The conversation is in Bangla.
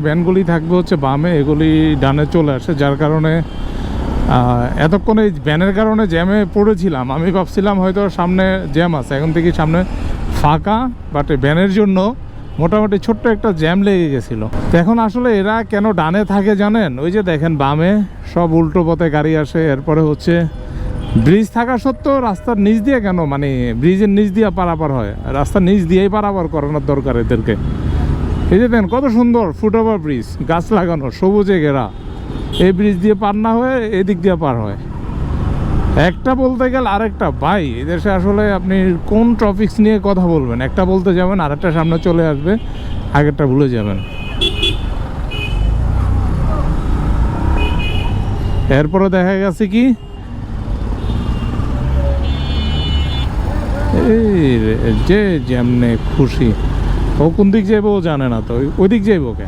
ভ্যানগুলি থাকবে হচ্ছে বামে, এগুলি ডানে চলে আসে, যার কারণে এতক্ষণ এই ভ্যানের কারণে জ্যামে পড়েছিলাম। আমি ভাবছিলাম হয়তো সামনে জ্যাম আছে, এখন থেকে সামনে ফাঁকা, বাট ভ্যানের জন্য মোটামুটি ছোট্ট একটা জ্যাম লেগে গেছিলো। তো এখন আসলে এরা কেন ডানে থাকে জানেন? ওই যে দেখেন বামে সব উল্টো পথে গাড়ি আসে, এরপরে হচ্ছে ব্রিজ থাকা সত্ত্বেও রাস্তার নিচ দিয়ে কেন, মানে ব্রিজের নিচ দিয়ে পারাপার হয়, রাস্তার নিচ দিয়েই পারাপার করানোর দরকার এদেরকে। এই যে দেখেন কত সুন্দর ফুটওভার ব্রিজ, গাছ লাগানো, সবুজে ঘেরা, এই ব্রিজ দিয়ে পার না হয়ে এদিক দিয়ে পার হয়। একটা বলতে গেলে আরেকটা, ভাই এদেশে আসলে আপনি কোন টপিকস নিয়ে কথা বলবেন, একটা বলতে যাবেন আরেকটা সামনে চলে আসবে, আগেরটা ভুলে যাবেন। এরপরে দেখা গেছে কি এই যে যেমনে খুশি ও কোন দিক যাইবো ও জানে না, তো ওই দিক যাইবো কে।